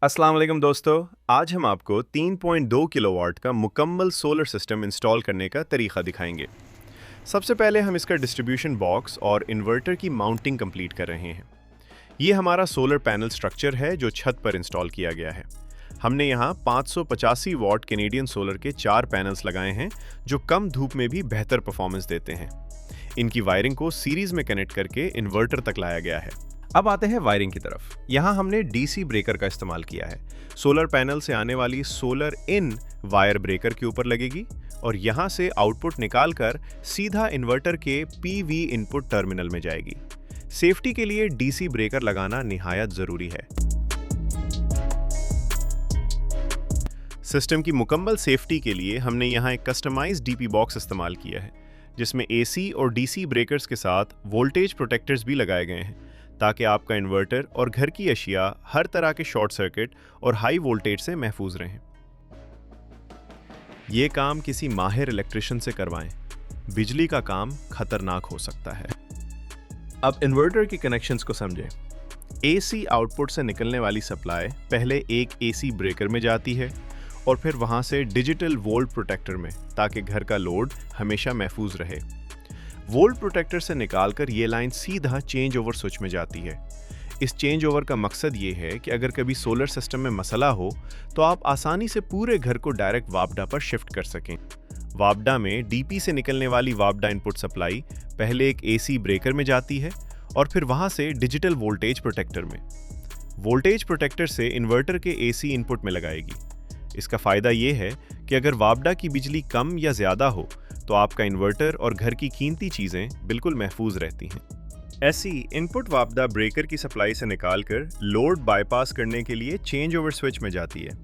अस्सलाम वालेकुम दोस्तों, आज हम आपको 3.2 किलोवाट का मुकम्मल सोलर सिस्टम इंस्टॉल करने का तरीका दिखाएंगे। सबसे पहले हम इसका डिस्ट्रीब्यूशन बॉक्स और इन्वर्टर की माउंटिंग कंप्लीट कर रहे हैं। ये हमारा सोलर पैनल स्ट्रक्चर है जो छत पर इंस्टॉल किया गया है। हमने यहाँ 585 वॉट कैनेडियन सोलर के 4 पैनल्स लगाए हैं जो कम धूप में भी बेहतर परफॉर्मेंस देते हैं। इनकी वायरिंग को सीरीज में कनेक्ट करके इन्वर्टर तक लाया गया है। अब आते हैं वायरिंग की तरफ। यहाँ हमने डीसी ब्रेकर का इस्तेमाल किया है। सोलर पैनल से आने वाली सोलर इन वायर ब्रेकर के ऊपर लगेगी और यहाँ से आउटपुट निकालकर सीधा इन्वर्टर के पीवी इनपुट टर्मिनल में जाएगी। सेफ्टी के लिए डीसी ब्रेकर लगाना निहायत जरूरी है। सिस्टम की मुकम्मल सेफ्टी के लिए हमने यहाँ एक कस्टमाइज्ड डीपी बॉक्स इस्तेमाल किया है जिसमें एसी और डीसी ब्रेकर्स के साथ वोल्टेज प्रोटेक्टर्स भी लगाए गए हैं ताकि आपका इन्वर्टर और घर की अशिया हर तरह के शॉर्ट सर्किट और हाई वोल्टेज से महफूज रहें। ये काम किसी माहिर इलेक्ट्रिशियन से करवाएं। बिजली का काम खतरनाक हो सकता है। अब इन्वर्टर के कनेक्शंस को समझें। एसी आउटपुट से निकलने वाली सप्लाई पहले एक एसी ब्रेकर में जाती है और फिर वहां से डिजिटल वोल्ट प्रोटेक्टर में ताकि घर का लोड हमेशा महफूज रहे। वोल्ट प्रोटेक्टर से निकालकर ये लाइन सीधा चेंज ओवर स्विच में जाती है। इस चेंज ओवर का मकसद ये है कि अगर कभी सोलर सिस्टम में मसला हो तो आप आसानी से पूरे घर को डायरेक्ट वापडा पर शिफ्ट कर सकें। वापडा में डीपी से निकलने वाली वापडा इनपुट सप्लाई पहले एक एसी ब्रेकर में जाती है और फिर वहां से डिजिटल वोल्टेज प्रोटेक्टर में। वोल्टेज प्रोटेक्टर से इन्वर्टर के एसी इनपुट में लगाएगी। इसका फ़ायदा ये है कि अगर वापडा की बिजली कम या ज़्यादा हो तो आपका इन्वर्टर और घर की कीमती चीज़ें बिल्कुल महफूज रहती हैं। ऐसी इनपुट वापडा ब्रेकर की सप्लाई से निकालकर लोड बाईपास करने के लिए चेंज ओवर स्विच में जाती है।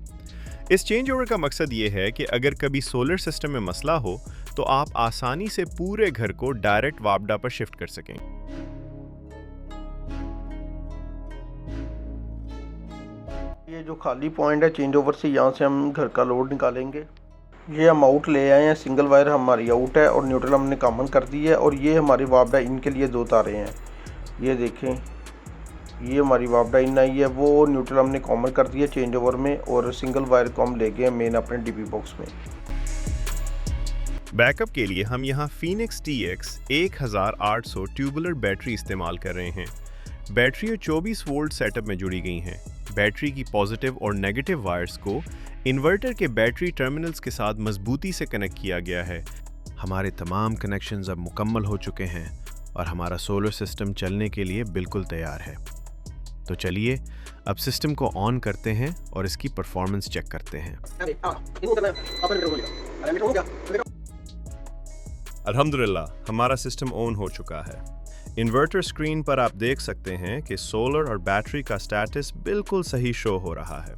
इस चेंज ओवर का मकसद ये है कि अगर कभी सोलर सिस्टम में मसला हो तो आप आसानी से पूरे घर को डायरेक्ट वापडा पर शिफ्ट कर सकें। ये जो खाली पॉइंट है चेंज ओवर से, यहाँ से हम घर का लोड निकालेंगे। ये हम आउट ले आए हैं, सिंगल वायर हमारी आउट है और न्यूट्रल हमने कॉमन कर दी है। और ये हमारी वापडा इन के लिए 2 तारें हैं। ये देखें, ये हमारी वापडा इन आई है, वो न्यूट्रल हमने कॉमन कर दी है चेंज ओवर में और सिंगल वायर को हम ले गए मेन अपने डीपी बॉक्स में। बैकअप के लिए हम यहाँ फीनिक्स TX 1800 ट्यूबुलर बैटरी इस्तेमाल कर रहे हैं। बैटरी 24 वोल्ट सेटअप में जुड़ी गई हैं। बैटरी की पॉजिटिव और नेगेटिव वायर्स को इन्वर्टर के बैटरी टर्मिनल्स के साथ मजबूती से कनेक्ट किया गया है। हमारे तमाम कनेक्शंस अब मुकम्मल हो चुके हैं और हमारा सोलर सिस्टम चलने के लिए बिल्कुल तैयार है। तो चलिए अब सिस्टम को ऑन करते हैं और इसकी परफॉर्मेंस चेक करते हैं। अल्हम्दुलिल्लाह, हमारा सिस्टम ऑन हो चुका है। इन्वर्टर स्क्रीन पर आप देख सकते हैं कि सोलर और बैटरी का स्टेटस बिल्कुल सही शो हो रहा है।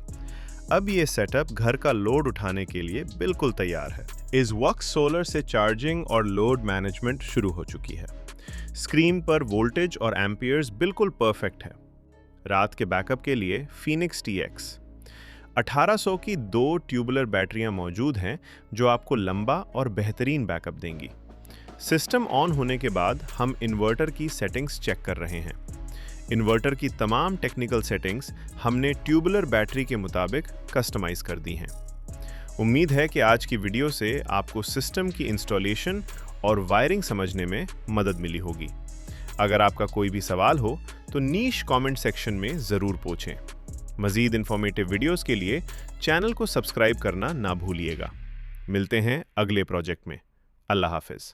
अब ये सेटअप घर का लोड उठाने के लिए बिल्कुल तैयार है। इस वक्त सोलर से चार्जिंग और लोड मैनेजमेंट शुरू हो चुकी है। स्क्रीन पर वोल्टेज और एम्पियर्स बिल्कुल परफेक्ट है। रात के बैकअप के लिए फीनिक्स TX 1800 की 2 ट्यूबुलर बैटरियां मौजूद हैं जो आपको लंबा और बेहतरीन बैकअप देंगी। सिस्टम ऑन होने के बाद हम इन्वर्टर की सेटिंग्स चेक कर रहे हैं। इन्वर्टर की तमाम टेक्निकल सेटिंग्स हमने ट्यूबुलर बैटरी के मुताबिक कस्टमाइज कर दी हैं। उम्मीद है कि आज की वीडियो से आपको सिस्टम की इंस्टॉलेशन और वायरिंग समझने में मदद मिली होगी। अगर आपका कोई भी सवाल हो तो नीश कमेंट सेक्शन में ज़रूर पूछें। मज़ीद इंफॉर्मेटिव वीडियोस के लिए चैनल को सब्सक्राइब करना ना भूलिएगा। मिलते हैं अगले प्रोजेक्ट में। अल्लाह हाफ़िज़।